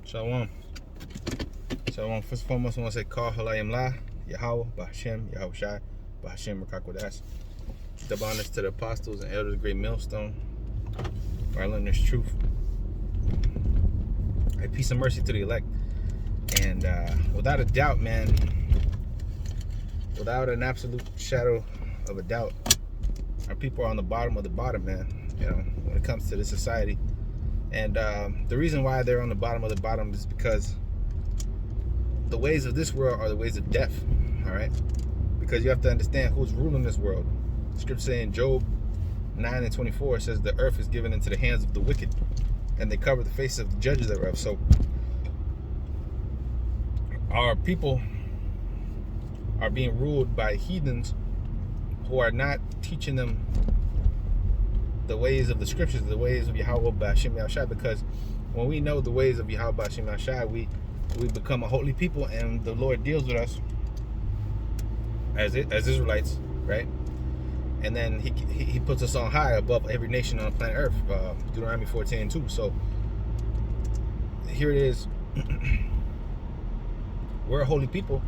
Shalom. Shalom. First and foremost, I want to say, Call Halayim La, Yahweh, Bahashem, Yahweh Shai, Bahashem, Rakakodas. Double honors to the apostles and elders of the great millstone, where I learn this truth. Peace and mercy to the elect. And without a doubt, man, without an absolute shadow of a doubt, our people are on the bottom of the bottom, man, you know, when it comes to this society. And the reason why they're on the bottom of the bottom is because the ways of this world are the ways of death, all right? Because you have to understand who's ruling this world. The scripture saying Job 9:24 says the earth is given into the hands of the wicked, and they cover the faces of the judges thereof. So our people are being ruled by heathens who are not teaching them the ways of the scriptures, the ways of Yahweh B'Hashem Yahushai. Because when we know the ways of Yahweh B'Hashem Yahushai, we become a holy people, and the Lord deals with us as Israelites, right? And then he puts us on high above every nation on planet Earth, Deuteronomy 14:2. So here it is. We're a holy people,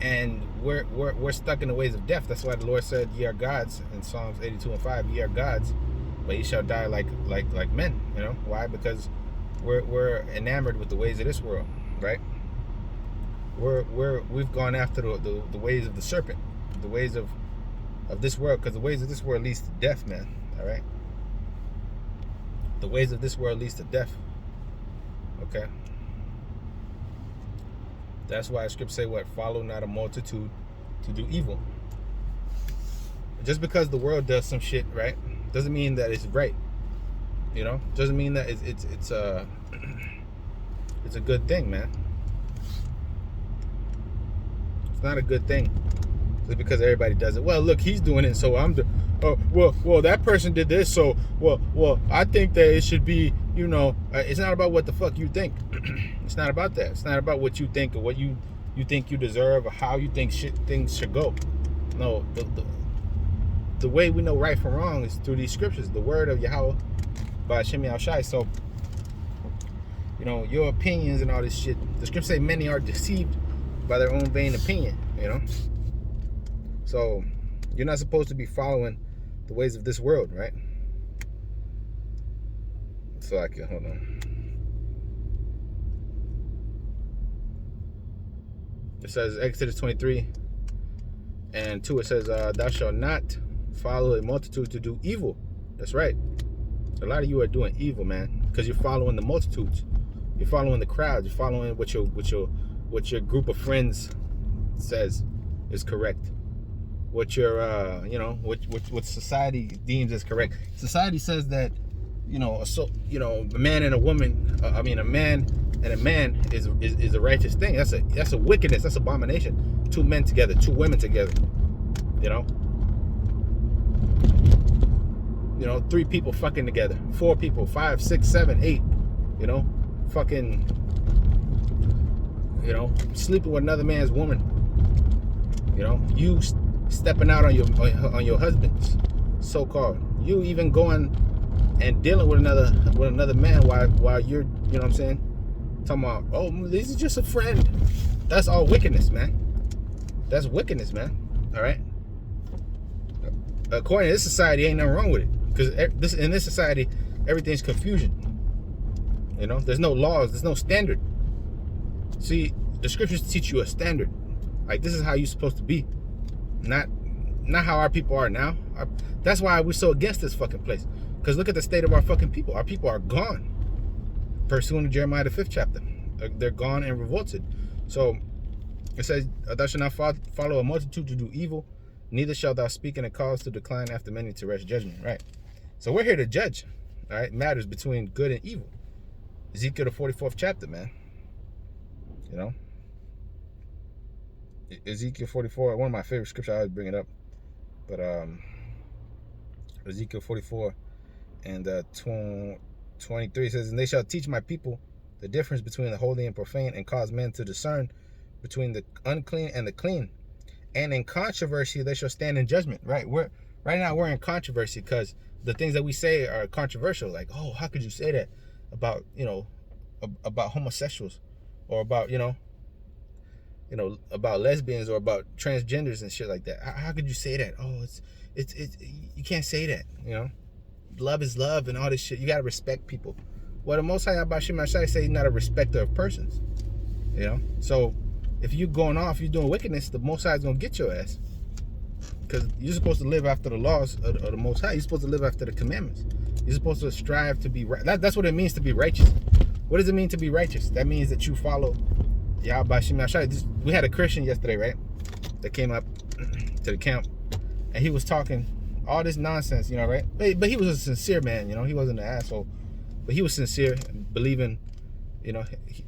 and we're stuck in the ways of death. That's why the Lord said, "Ye are gods," in Psalms 82:5. Ye are gods, but ye shall die like men. You know why? Because we're enamored with the ways of this world, right? We've gone after the ways of the serpent, the ways of this world, because the ways of this world leads to death, man. All right. The ways of this world leads to death. Okay. That's why scripture say what? Follow not a multitude to do evil. Just because the world does some shit, right, doesn't mean that it's right. You know, doesn't mean that it's a good thing, man. It's not a good thing just because everybody does it. Well, look, he's doing it, so I'm the. Oh, well, that person did this, so well, I think that it should be. You know, it's not about what the fuck you think. It's not about that. It's not about what you think or what you think you deserve or how you think things should go. No, the way we know right from wrong is through these scriptures, the word of Yahweh by Hashem Yahushai. So, you know, your opinions and all this shit. The scriptures say many are deceived by their own vain opinion. You know, so you're not supposed to be following the ways of this world, right? So I can hold on. It says Exodus 23:2. It says, "Thou shalt not follow a multitude to do evil." That's right. A lot of you are doing evil, man, because you're following the multitudes. You're following the crowd. You're following what your group of friends says is correct. What your what society deems as correct. Society says that, you know, a man and a woman. A man and a man is a righteous thing. That's a wickedness. That's abomination. Two men together, two women together. You know, 3 people fucking together, 4 people, 5, 6, 7, 8. You know, fucking. You know, sleeping with another man's woman. You know, you stepping out on your husband's so-called. You even going and dealing with another man while you're, you know what I'm saying, talking about, oh, this is just a friend. That's all wickedness, man. That's wickedness, man. All right. According to this society, ain't nothing wrong with it, because in this society, everything's confusion. You know, there's no laws, there's no standard. See, the scriptures teach you a standard. Like, this is how you're supposed to be, not how our people are now. That's why we're so against this fucking place. Because look at the state of our fucking people. Our people are gone. Pursuant to Jeremiah the 5th chapter. They're gone and revolted. So it says, "Thou shalt not follow a multitude to do evil, neither shalt thou speak in a cause to decline after many to rest judgment." Right. So we're here to judge. All right. Matters between good and evil. Ezekiel the 44th chapter, man. You know. Ezekiel 44, one of my favorite scriptures. I always bring it up. But Ezekiel 44 and 23 says, "And they shall teach my people the difference between the holy and profane, and cause men to discern between the unclean and the clean. And in controversy they shall stand in judgment." Right. Right now we're in controversy because the things that we say are controversial. Like, oh, how could you say that about, you know, about homosexuals, or about about lesbians, or about transgenders and shit like that. How could you say that? Oh, it's you can't say that. Love is love and all this shit. You gotta respect people. Well, the Most High about Shemashai say he's not a respecter of persons. So if you going off, you're doing wickedness, the Most High is gonna get your ass. Because you're supposed to live after the laws of the Most High. You're supposed to live after the commandments. You're supposed to strive to be right. That's what it means to be righteous. What does it mean to be righteous? That means that you follow Yahweh Shemashai. We had a Christian yesterday, right? That came up to the camp, and he was talking all this nonsense, right? But he was a sincere man, he wasn't an asshole. But he was sincere, believing,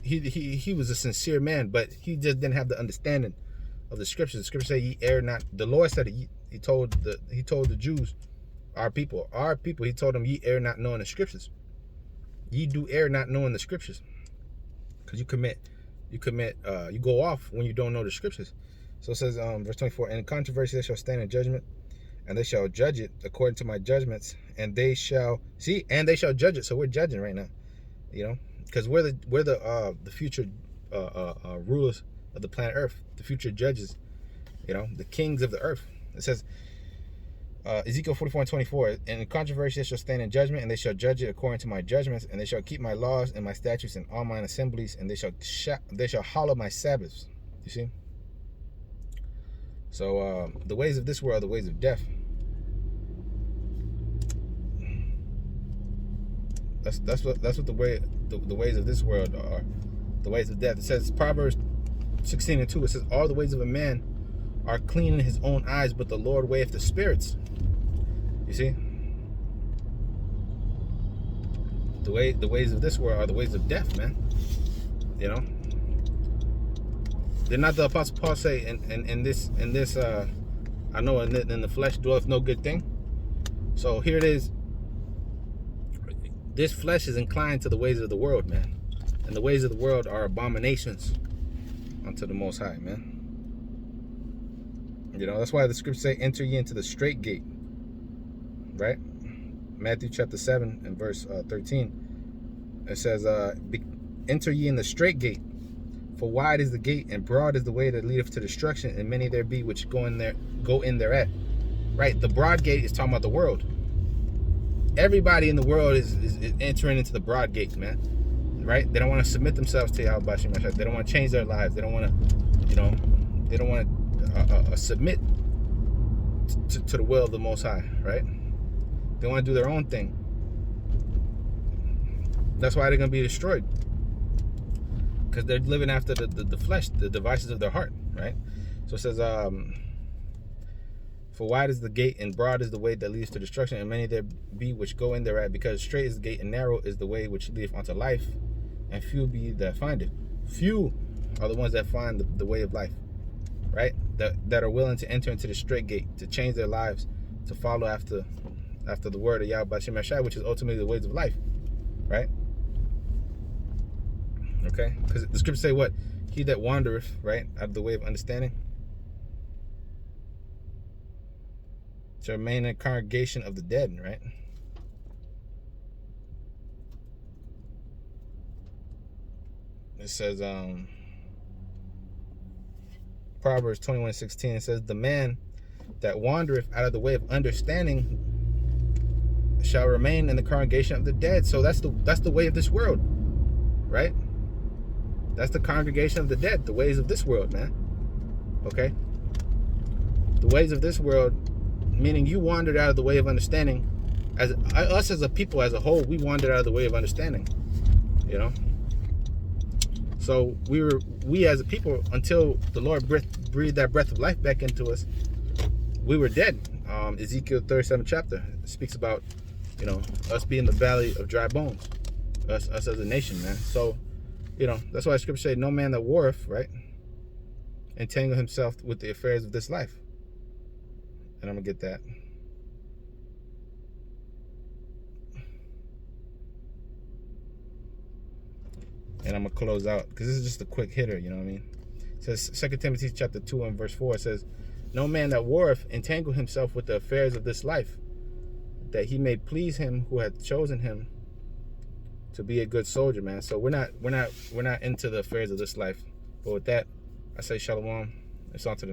he was a sincere man, but he just didn't have the understanding of the scriptures. The scriptures say, "Ye err not." The Lord said it. He told the Jews, our people. He told them, "Ye err not knowing the scriptures. Ye do err not knowing the scriptures," because you go off when you don't know the scriptures. So it says, verse 24, "And in controversy they shall stand in judgment, and they shall judge it according to my judgments, and they shall judge it." So we're judging right now, because we're the future rulers of the planet Earth, the future judges, the kings of the earth. It says, Ezekiel 44:24, "And in controversy they shall stand in judgment, and they shall judge it according to my judgments, and they shall keep my laws and my statutes and all mine assemblies, and they shall hallow my Sabbaths." You see? So the ways of this world are the ways of death. That's what the ways of this world are, the ways of death. It says, Proverbs 16:2, it says, "All the ways of a man are clean in his own eyes, but the Lord weigheth the spirits." You see? The ways of this world are the ways of death, man. Did not the Apostle Paul say in this I know in the flesh dwelleth no good thing? So here it is. This flesh is inclined to the ways of the world, man. And the ways of the world are abominations unto the Most High, man. That's why the scriptures say, "Enter ye into the straight gate," right? Matthew chapter 7 and verse 13. It says, "Enter ye in the straight gate, for wide is the gate, and broad is the way that leadeth to destruction, and many there be which go in thereat." Right? The broad gate is talking about the world. Everybody in the world is entering into the broad gate, man. Right? They don't want to submit themselves to Yahweh Shemashai. They don't want to change their lives. They don't want to, submit to the will of the Most High, right? They want to do their own thing. That's why they're going to be destroyed, because they're living after the flesh, the devices of their heart, right? So it says, "For wide is the gate, and broad is the way that leads to destruction, and many there be which go in thereat. Because straight is the gate, and narrow is the way which leadeth unto life, and few be that find it." Few are the ones that find the way of life, right? That are willing to enter into the straight gate, to change their lives, to follow after the word of Yahweh Shemashai, which is ultimately the ways of life, right? Okay, because the scriptures say what? "He that wandereth," right, "out of the way of understanding, to remain in the congregation of the dead," right? It says, Proverbs 21:16, it says, "The man that wandereth out of the way of understanding shall remain in the congregation of the dead." So that's the way of this world, right? That's the congregation of the dead, the ways of this world, man. Okay? The ways of this world, meaning you wandered out of the way of understanding. Us as a people, as a whole, we wandered out of the way of understanding. So we as a people, until the Lord breathed that breath of life back into us, we were dead. Ezekiel 37 chapter speaks about, us being the valley of dry bones, us as a nation, man. So, that's why the scripture said, "No man that warreth," right, "entangle himself with the affairs of this life." And I'm gonna get that. And I'm gonna close out, because this is just a quick hitter, you know what I mean? It says 2 Timothy chapter 2 and verse 4, it says, "No man that warreth entangle himself with the affairs of this life, that he may please him who hath chosen him to be a good soldier, man. So we're not into the affairs of this life. But with that, I say shalom. It's on to the